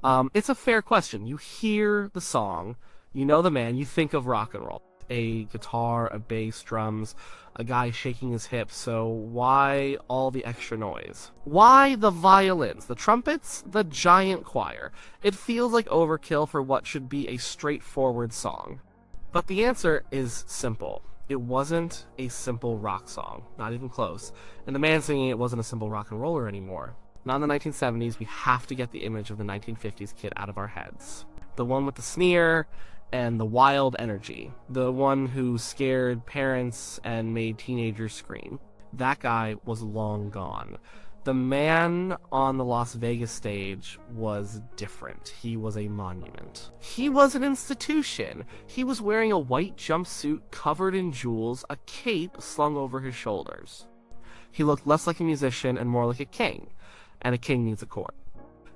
It's a fair question. You hear the song, you know the man, you think of rock and roll. A guitar, a bass, drums, a guy shaking his hips, so why all the extra noise? Why the violins, the trumpets, the giant choir? It feels like overkill for what should be a straightforward song. But the answer is simple. It wasn't a simple rock song, not even close. And the man singing it wasn't a simple rock and roller anymore. Not in the 1970s, we have to get the image of the 1950s kid out of our heads. The one with the sneer and the wild energy. The one who scared parents and made teenagers scream. That guy was long gone. The man on the Las Vegas stage was different. He was a monument. He was an institution. He was wearing a white jumpsuit covered in jewels, a cape slung over his shoulders. He looked less like a musician and more like a king. And a king needs a court.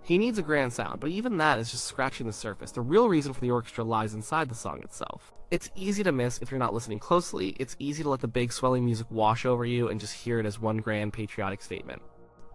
He needs a grand sound, but even that is just scratching the surface. The real reason for the orchestra lies inside the song itself. It's easy to miss if you're not listening closely. It's easy to let the big swelling music wash over you and just hear it as one grand patriotic statement.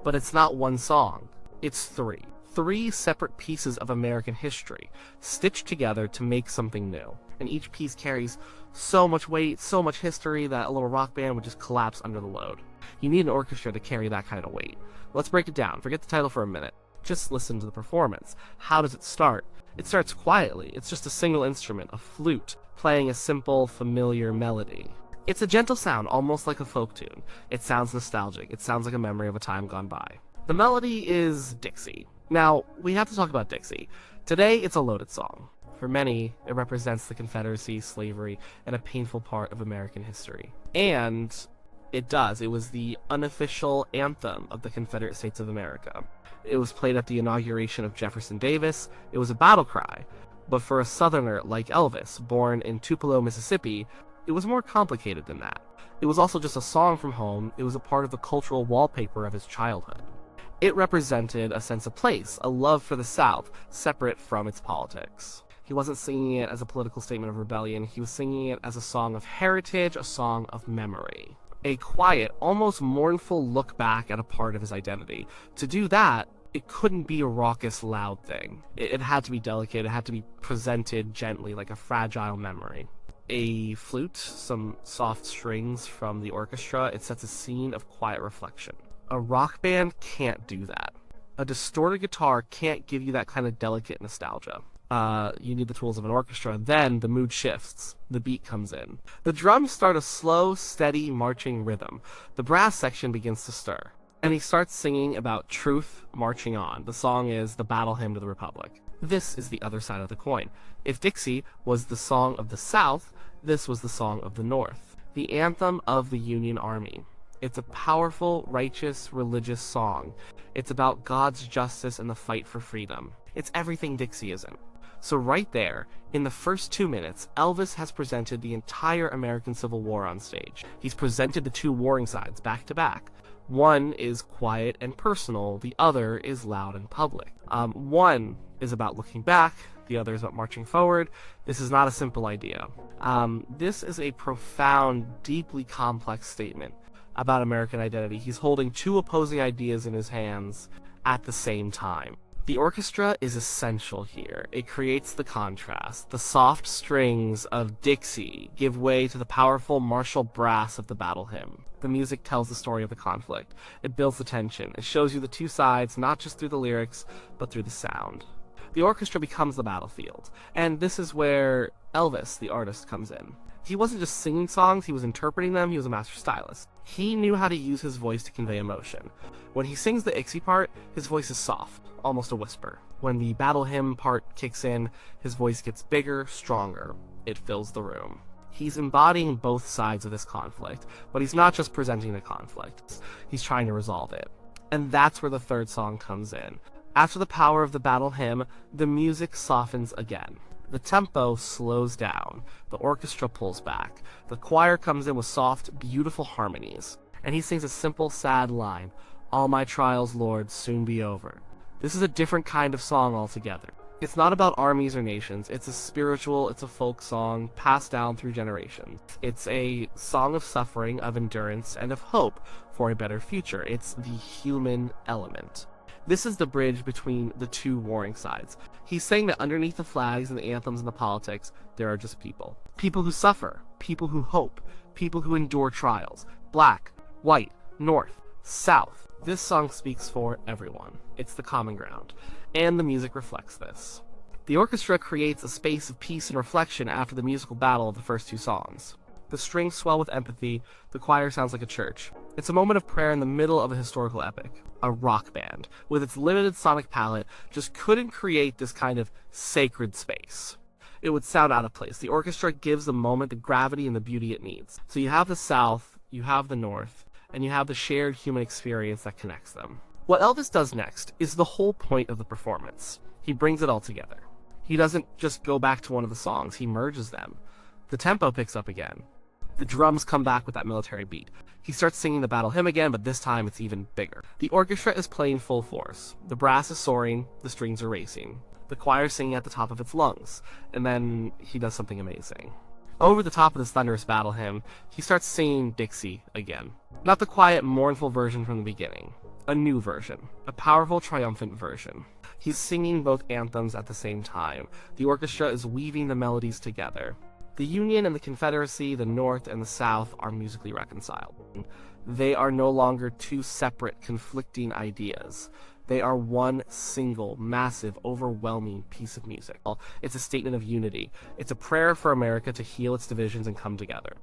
But it's not one song. It's three. Three separate pieces of American history, stitched together to make something new. And each piece carries so much weight, so much history, that a little rock band would just collapse under the load. You need an orchestra to carry that kind of weight. Let's break it down. Forget the title for a minute. Just listen to the performance. How does it start? It starts quietly. It's just a single instrument, a flute, playing a simple, familiar melody. It's a gentle sound, almost like a folk tune. It sounds nostalgic. It sounds like a memory of a time gone by. The melody is Dixie. Now, we have to talk about Dixie. Today, it's a loaded song. For many, it represents the Confederacy, slavery, and a painful part of American history. And it does. It was the unofficial anthem of the Confederate States of America. It was played at the inauguration of Jefferson Davis. It was a battle cry. But for a Southerner like Elvis, born in Tupelo, Mississippi, it was more complicated than that. It was also just a song from home. It was a part of the cultural wallpaper of his childhood. It represented a sense of place, a love for the South, separate from its politics. He wasn't singing it as a political statement of rebellion. He was singing it as a song of heritage, a song of memory. A quiet, almost mournful look back at a part of his identity. To do that, it couldn't be a raucous, loud thing. It had to be delicate. It had to be presented gently, like a fragile memory. A flute, some soft strings from the orchestra, it sets a scene of quiet reflection. A rock band can't do that. A distorted guitar can't give you that kind of delicate nostalgia. You need the tools of an orchestra. Then the mood shifts. The beat comes in. The drums start a slow, steady, marching rhythm. The brass section begins to stir. And he starts singing about truth marching on. The song is the battle hymn to the Republic. This is the other side of the coin. If Dixie was the song of the South, this was the song of the North. The anthem of the Union Army. It's a powerful, righteous, religious song. It's about God's justice and the fight for freedom. It's everything Dixie isn't. So right there, in the first 2 minutes, Elvis has presented the entire American Civil War on stage. He's presented the two warring sides back to back. One is quiet and personal, the other is loud and public. One is about looking back, the other is about marching forward. This is not a simple idea. This is a profound, deeply complex statement about American identity. He's holding two opposing ideas in his hands at the same time. The orchestra is essential here. It creates the contrast. The soft strings of Dixie give way to the powerful martial brass of the battle hymn. The music tells the story of the conflict. It builds the tension. It shows you the two sides, not just through the lyrics, but through the sound. The orchestra becomes the battlefield. And this is where Elvis, the artist, comes in. He wasn't just singing songs, he was interpreting them. He was a master stylist. He knew how to use his voice to convey emotion. When he sings the Dixie part, his voice is soft, almost a whisper. When the battle hymn part kicks in, his voice gets bigger, stronger. It fills the room. He's embodying both sides of this conflict, but he's not just presenting the conflict. He's trying to resolve it. And that's where the third song comes in. After the power of the battle hymn, the music softens again. The tempo slows down. The orchestra pulls back. The choir comes in with soft, beautiful harmonies. And he sings a simple, sad line, "All my trials, Lord, soon be over." This is a different kind of song altogether. It's not about armies or nations. It's a spiritual, it's a folk song passed down through generations. It's a song of suffering, of endurance, and of hope for a better future. It's the human element. This is the bridge between the two warring sides. He's saying that underneath the flags and the anthems and the politics, there are just people. People who suffer, people who hope, people who endure trials. Black, white, north, south. This song speaks for everyone. It's the common ground, and the music reflects this. The orchestra creates a space of peace and reflection after the musical battle of the first two songs. The strings swell with empathy, the choir sounds like a church. It's a moment of prayer in the middle of a historical epic. A rock band, with its limited sonic palette, just couldn't create this kind of sacred space. It would sound out of place. The orchestra gives the moment the gravity and the beauty it needs. So you have the South, you have the North, and you have the shared human experience that connects them. What Elvis does next is the whole point of the performance. He brings it all together. He doesn't just go back to one of the songs, he merges them. The tempo picks up again. The drums come back with that military beat. He starts singing the battle hymn again, but this time it's even bigger. The orchestra is playing full force. The brass is soaring, the strings are racing. The choir is singing at the top of its lungs, and then he does something amazing. Over the top of this thunderous battle hymn, he starts singing Dixie again. Not the quiet, mournful version from the beginning. A new version. A powerful, triumphant version. He's singing both anthems at the same time. The orchestra is weaving the melodies together. The Union and the Confederacy, the North and the South, are musically reconciled. They are no longer two separate, conflicting ideas. They are one single, massive, overwhelming piece of music. It's a statement of unity. It's a prayer for America to heal its divisions and come together.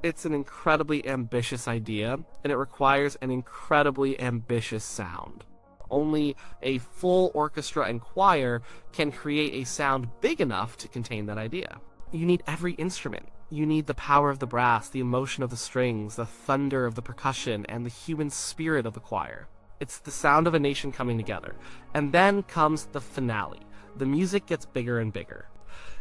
It's an incredibly ambitious idea, and it requires an incredibly ambitious sound. Only a full orchestra and choir can create a sound big enough to contain that idea. You need every instrument. You need the power of the brass, the emotion of the strings, the thunder of the percussion, and the human spirit of the choir. It's the sound of a nation coming together. And then comes the finale. The music gets bigger and bigger.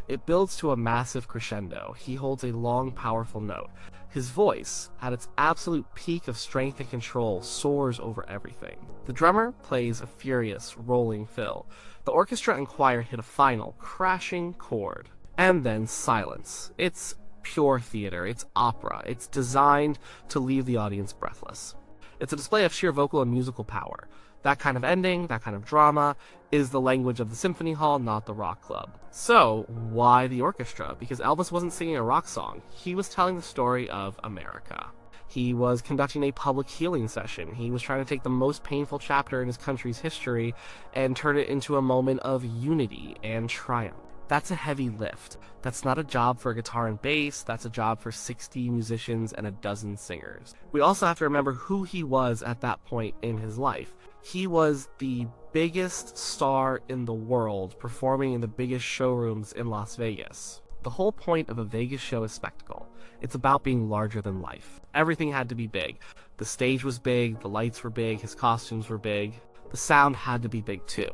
It builds to a massive crescendo. He holds a long, powerful note. His voice, at its absolute peak of strength and control, soars over everything. The drummer plays a furious, rolling fill. The orchestra and choir hit a final, crashing chord. And then silence. It's pure theater. It's opera. It's designed to leave the audience breathless. It's a display of sheer vocal and musical power. That kind of ending, that kind of drama, is the language of the symphony hall, not the rock club. So, why the orchestra? Because Elvis wasn't singing a rock song. He was telling the story of America. He was conducting a public healing session. He was trying to take the most painful chapter in his country's history and turn it into a moment of unity and triumph. That's a heavy lift. That's not a job for a guitar and bass, that's a job for 60 musicians and a dozen singers. We also have to remember who he was at that point in his life. He was the biggest star in the world, performing in the biggest showrooms in Las Vegas. The whole point of a Vegas show is spectacle. It's about being larger than life. Everything had to be big. The stage was big, the lights were big, his costumes were big. The sound had to be big too.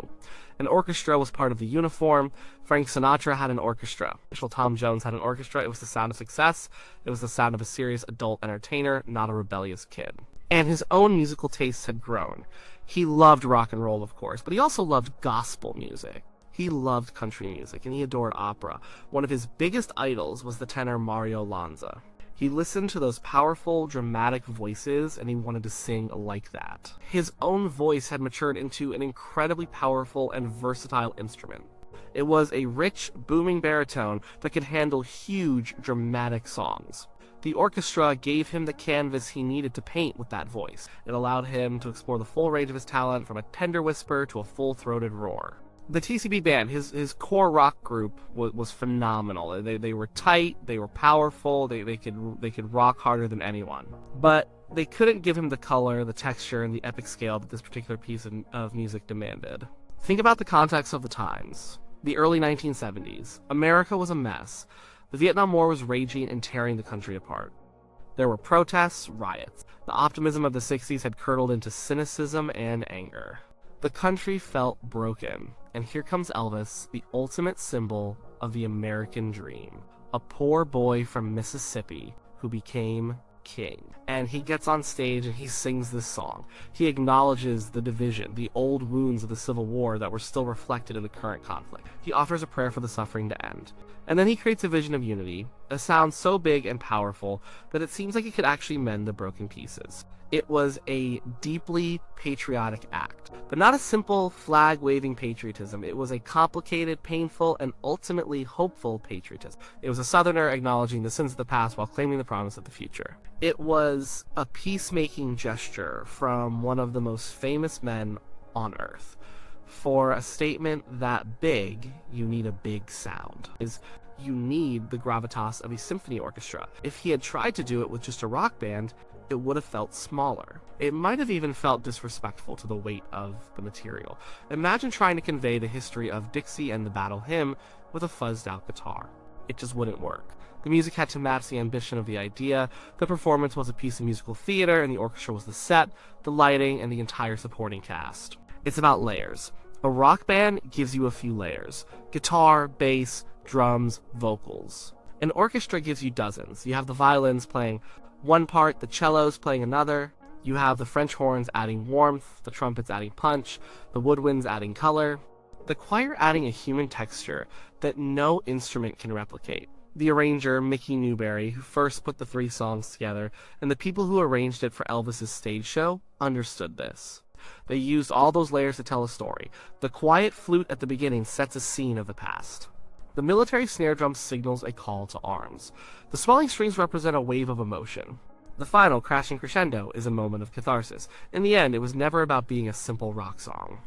An orchestra was part of the uniform. Frank Sinatra had an orchestra. Tom Jones had an orchestra. It was the sound of success. It was the sound of a serious adult entertainer, not a rebellious kid. And his own musical tastes had grown. He loved rock and roll, of course, but he also loved gospel music. He loved country music, and he adored opera. One of his biggest idols was the tenor Mario Lanza. He listened to those powerful, dramatic voices, and he wanted to sing like that. His own voice had matured into an incredibly powerful and versatile instrument. It was a rich, booming baritone that could handle huge, dramatic songs. The orchestra gave him the canvas he needed to paint with that voice. It allowed him to explore the full range of his talent, from a tender whisper to a full-throated roar. The TCB band, his core rock group, was phenomenal. They were tight, they were powerful, they could rock harder than anyone. But they couldn't give him the color, the texture, and the epic scale that this particular piece of music demanded. Think about the context of the times. The early 1970s. America was a mess. The Vietnam War was raging and tearing the country apart. There were protests, riots. The optimism of the 60s had curdled into cynicism and anger. The country felt broken, and here comes Elvis, the ultimate symbol of the American dream. A poor boy from Mississippi who became king. And he gets on stage and he sings this song. He acknowledges the division, the old wounds of the Civil War that were still reflected in the current conflict. He offers a prayer for the suffering to end. And then he creates a vision of unity, a sound so big and powerful that it seems like it could actually mend the broken pieces. It was a deeply patriotic act, but not a simple flag-waving patriotism. It was a complicated, painful, and ultimately hopeful patriotism. It was a Southerner acknowledging the sins of the past while claiming the promise of the future. It was a peacemaking gesture from one of the most famous men on earth. For a statement that big, you need a big sound. You need the gravitas of a symphony orchestra. If he had tried to do it with just a rock band, it would have felt smaller. It might have even felt disrespectful to the weight of the material. Imagine trying to convey the history of Dixie and the Battle Hymn with a fuzzed out guitar. It just wouldn't work. The music had to match the ambition of the idea, the performance was a piece of musical theater, and the orchestra was the set, the lighting, and the entire supporting cast. It's about layers. A rock band gives you a few layers: guitar, bass, drums, vocals. An orchestra gives you dozens. You have the violins playing one part, the cellos playing another. You have the French horns adding warmth, the trumpets adding punch, the woodwinds adding color, the choir adding a human texture that no instrument can replicate. The arranger, Mickey Newberry, who first put the 3 songs together, and the people who arranged it for Elvis's stage show, understood this. They used all those layers to tell a story. The quiet flute at the beginning sets a scene of the past. The military snare drum signals a call to arms. The swelling strings represent a wave of emotion. The final crashing crescendo is a moment of catharsis. In the end, it was never about being a simple rock song.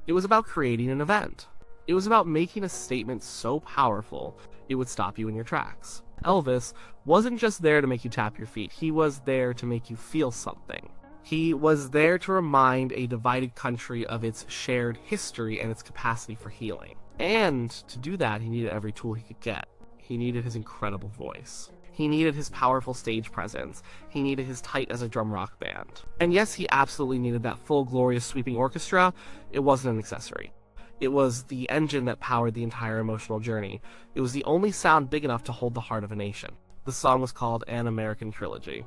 It was about creating an event. It was about making a statement so powerful it would stop you in your tracks. Elvis wasn't just there to make you tap your feet. He was there to make you feel something. He was there to remind a divided country of its shared history and its capacity for healing. And to do that, he needed every tool he could get. He needed his incredible voice. He needed his powerful stage presence. He needed his tight as a drum rock band. And yes, he absolutely needed that full, glorious, sweeping orchestra. It wasn't an accessory. It was the engine that powered the entire emotional journey. It was the only sound big enough to hold the heart of a nation. The song was called An American Trilogy.